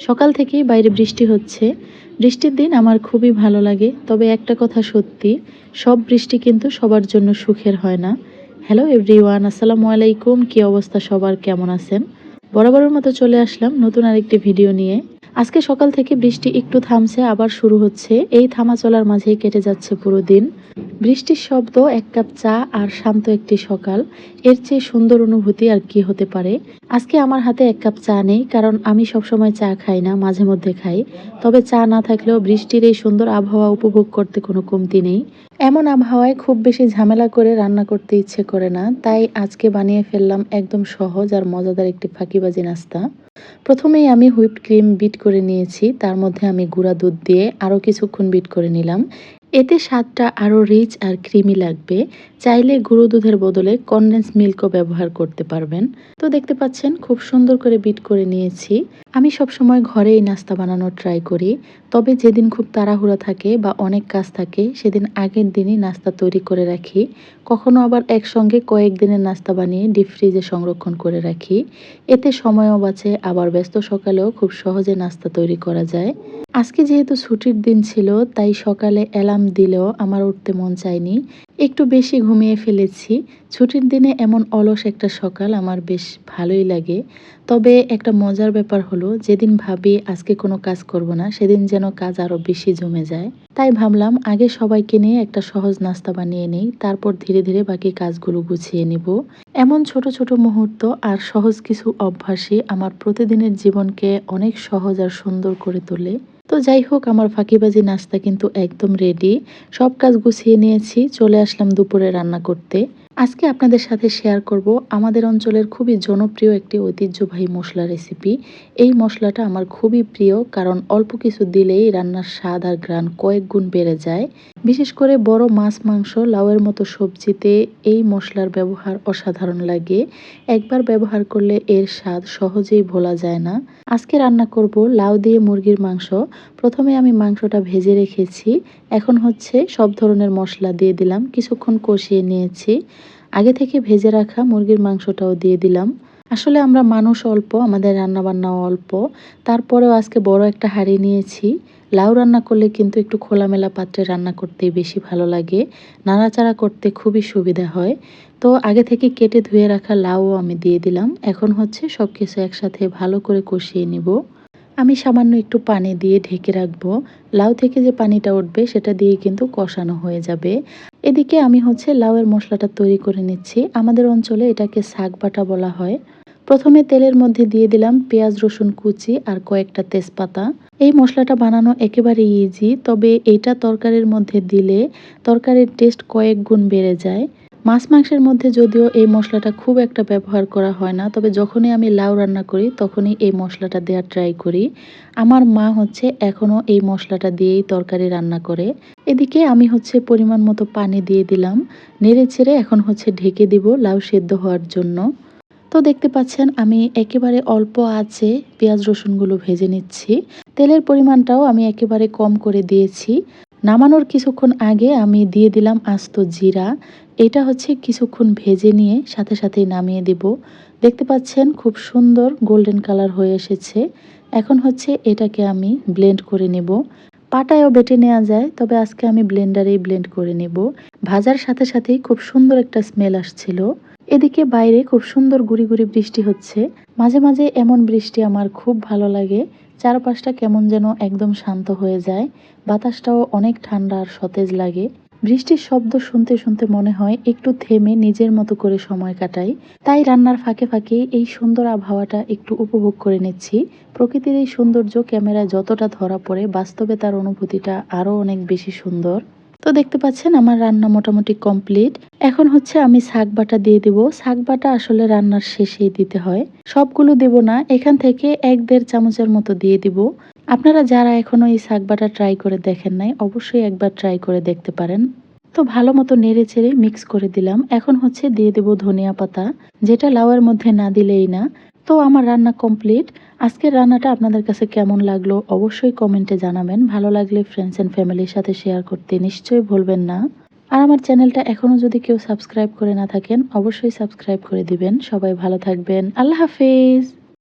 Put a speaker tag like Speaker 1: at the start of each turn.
Speaker 1: সকাল থেকেই বাইরে বৃষ্টি হচ্ছে। বৃষ্টির দিন আমার খুবই ভালো লাগে। তবে একটা কথা সত্যি, সব বৃষ্টি কিন্তু সবার জন্য সুখের হয় না। হ্যালো এভরিওয়ান, আসসালামু আলাইকুম। কি অবস্থা সবার, কেমন আছেন? বরাবরের মতো চলে আসলাম নতুন আরেকটি ভিডিও নিয়ে। আজকে সকাল থেকে বৃষ্টি একটু থামছে, আবার শুরু হচ্ছে। এই থামা চলার মাঝেই কেটে যাচ্ছে পুরো দিন। বৃষ্টির শব্দ, এক কাপ চা আর শান্ত একটি সকাল, এর চেয়ে সুন্দর অনুভূতি আর কি হতে পারে। আজকে আমার হাতে এক কাপ চা নেই, কারণ আমি সবসময় চা খাই না, মাঝে মধ্যে খাই। তবে চা না থাকলেও বৃষ্টির এই সুন্দর আবহাওয়া উপভোগ করতে কোনো কমতি নেই। এমন আবহাওয়ায় খুব বেশি ঝামেলা করে রান্না করতে ইচ্ছে করে না, তাই আজকে বানিয়ে ফেললাম একদম সহজ আর মজাদার একটি ফাঁকিবাজি নাস্তা। প্রথমেই আমি হুইপড ক্রিম বিট করে নিয়েছি, তার মধ্যে আমি গুঁড়া দুধ দিয়ে আরও কিছুক্ষণ বিট করে নিলাম। এতে স্বাদটা আরও রিচ আর ক্রিমি লাগবে। চাইলে গুঁড়ো দুধের বদলে কনডেন্স মিল্কও ব্যবহার করতে পারবেন। তো দেখতে পাচ্ছেন খুব সুন্দর করে বিট করে নিয়েছি। আমি সবসময় ঘরেই নাস্তা বানানোর ট্রাই করি। তবে যেদিন খুব তাড়াহুড়া থাকে বা অনেক কাজ থাকে, সেদিন আগের দিনই নাস্তা তৈরি করে রাখি। কখনো আবার একসঙ্গে কয়েকদিনের নাস্তা বানিয়ে ডিপ ফ্রিজে সংরক্ষণ করে রাখি। এতে সময়ও বাঁচে, আবার ব্যস্ত সকালেও খুব সহজে নাস্তা তৈরি করা যায়। আজকে যেহেতু ছুটির দিন ছিল, তাই সকালে অ্যালার্ম দিলেও আমার উঠতে মন চায়নি। একটু বেশি ঘুমিয়ে ফেলেছি। ছুটির দিনে এমন অলস একটা সকাল আমার বেশ ভালোই লাগে। তবে একটা মজার ব্যাপার হলো, যেদিন ভাবি আজকে কোনো কাজ করব না, সেদিন যেন কাজ আরও বেশি জমে যায়। তাই ভাবলাম আগে সবাইকে নিয়ে একটা সহজ নাস্তা বানিয়ে নেই, তারপর ধীরে ধীরে বাকি কাজগুলো গুছিয়ে নিব। এমন ছোট ছোট মুহূর্ত আর সহজ কিছু অভ্যাসই আমার প্রতিদিনের জীবনকে অনেক সহজ আর সুন্দর করে তোলে। তো যাই হোক, আমার ফাঁকিবাজি নাস্তা কিন্তু একদম রেডি। সব কাজ গুছিয়ে নিয়েছি, চলে আসলাম দুপুরে রান্না করতে। আজকে আপনাদের সাথে শেয়ার করব আমাদের অঞ্চলের খুবই জনপ্রিয় একটি ঐতিহ্যবাহী মশলা রেসিপি। এই মশলাটা আমার খুবই প্রিয়, কারণ অল্প কিছু দিলেই রান্নার স্বাদ আর ঘ্রাণ কয়েক গুণ বেড়ে যায়। বিশেষ করে বড় মাছ, মাংস, লাউয়ের মতো সবজিতে এই মশলার ব্যবহার অসাধারণ লাগে। একবার ব্যবহার করলে এর স্বাদ সহজেই ভোলা যায় না। আজকে রান্না করব লাউ দিয়ে মুরগির মাংস। প্রথমে আমি মাংসটা ভেজে রেখেছি। এখন হচ্ছে সব ধরনের মশলা দিয়ে দিলাম, কিছুক্ষণ কষিয়ে নিয়েছি। আগে থেকে ভেজে রাখা মুরগির মাংসটাও দিয়ে দিলাম। আসলে আমরা মানুষ অল্প, আমাদের রান্নাবান্নাও অল্প। তারপরেও আজকে বড় একটা হাঁড়ি নিয়েছি। লাউ রান্না করলে কিন্তু একটু খোলামেলা পাত্রে রান্না করতেই বেশি ভালো লাগে। নাড়াচাড়া করতে খুবই সুবিধা হয়। তো আগে থেকে কেটে ধুয়ে রাখা লাউও আমি দিয়ে দিলাম। এখন হচ্ছে সব কিছু একসাথে ভালো করে কষিয়ে নিব। আমি সামান্য একটু পানি দিয়ে ঢেকে রাখবো। লাউ থেকে যে পানিটা উঠবে সেটা দিয়ে কিন্তু কষানো হয়ে যাবে। এদিকে আমি হচ্ছে লাউয়ের মশলাটা তৈরি করে নিচ্ছি। আমাদের অঞ্চলে এটাকে শাক বাটা বলা হয়। প্রথমে তেলের মধ্যে দিয়ে দিলাম পেঁয়াজ, রসুন কুচি আর কয়েকটা তেজপাতা। এই মশলাটা বানানো একেবারে ইজি, তবে এইটা তরকারির মধ্যে দিলে তরকারির টেস্ট কয়েক গুণ বেড়ে যায়। মাছ মাংসের মধ্যে যদিও এই মশলাটা খুব একটা ব্যবহার করা হয় না, তবে যখনই আমি লাউ রান্না করি তখনই এই মশলাটা দেওয়ার ট্রাই করি। আমার মা হচ্ছে এখনও এই মশলাটা দিয়েই তরকারি রান্না করে। এদিকে আমি হচ্ছে পরিমাণ মতো পানি দিয়ে দিলাম। নেড়ে ছেড়ে এখন হচ্ছে ঢেকে দিব লাউ সেদ্ধ হওয়ার জন্য। তো দেখতে পাচ্ছেন আমি একেবারে অল্প আঁচে পেঁয়াজ রসুনগুলো ভেজে নিচ্ছি। তেলের পরিমাণটাও আমি একেবারে কম করে দিয়েছি। নামানোর কিছুক্ষণ আগে আমি দিয়ে দিলাম আস্ত জিরা। এটা হচ্ছে কিছুক্ষণ ভেজে নিয়ে সাথে সাথেই নামিয়ে দিব। দেখতে পাচ্ছেন খুব সুন্দর গোল্ডেন কালার হয়ে এসেছে। এখন হচ্ছে এটাকে আমি ব্লেন্ড করে নেব। পাটায়ও বেটে নেওয়া যায়, তবে আজকে আমি ব্লেন্ডারেই ব্লেন্ড করে নেব। ভাজার সাথে সাথেই খুব সুন্দর একটা স্মেল আসছিল। এদিকে বাইরে খুব সুন্দর গুড়ি গুড়ি বৃষ্টি হচ্ছে। মাঝে মাঝে এমন বৃষ্টি আমার খুব ভালো লাগে। চারপাশটা কেমন যেন একদম শান্ত হয়ে যায়। বাতাসটাও অনেক ঠান্ডা আর সতেজ লাগে। বৃষ্টির শব্দ শুনতে শুনতে মনে হয় একটু থেমে নিজের মতো করে সময় কাটাই। তাই রান্নার ফাঁকে ফাঁকে এই সুন্দর আবহাওয়াটা একটু উপভোগ করে নিচ্ছি। প্রকৃতির এই সৌন্দর্য ক্যামেরায় যতটা ধরা পড়ে, বাস্তবে তার অনুভূতিটা আরও অনেক বেশি সুন্দর। তো দেখতে পাচ্ছেন আমার রান্না মোটামুটি কমপ্লিট। এখন হচ্ছে আমি শাক বাটা দিয়ে দিব। শাক বাটা আসলে রান্নার শেষেই দিতে হয়, সবগুলো দেব না, এখান থেকে 1-1.5 চামচের মতো দিয়ে দিব। আপনারা যারা এখনো এই শাক বাটা ট্রাই করে দেখেন নাই, অবশ্যই একবার ট্রাই করে দেখতে পারেন। তো ভালো মতো নেড়ে চেড়ে মিক্স করে দিলাম। এখন হচ্ছে দিয়ে দেব ধনিয়া পাতা, যেটা লাউয়ের মধ্যে না দিলেই না। তো আমার রান্না কমপ্লিট। আজকের রান্নাটা আপনাদের কাছে কেমন লাগলো অবশ্যই কমেন্টে জানাবেন। ভালো লাগলে ফ্রেন্ডস এন্ড ফ্যামিলির সাথে শেয়ার করতে নিশ্চয়ই ভুলবেন না। আর আমার চ্যানেলটা এখনো যদি কেউ সাবস্ক্রাইব করে না থাকেন, অবশ্যই সাবস্ক্রাইব করে দিবেন। সবাই ভালো থাকবেন। আল্লাহ হাফেজ।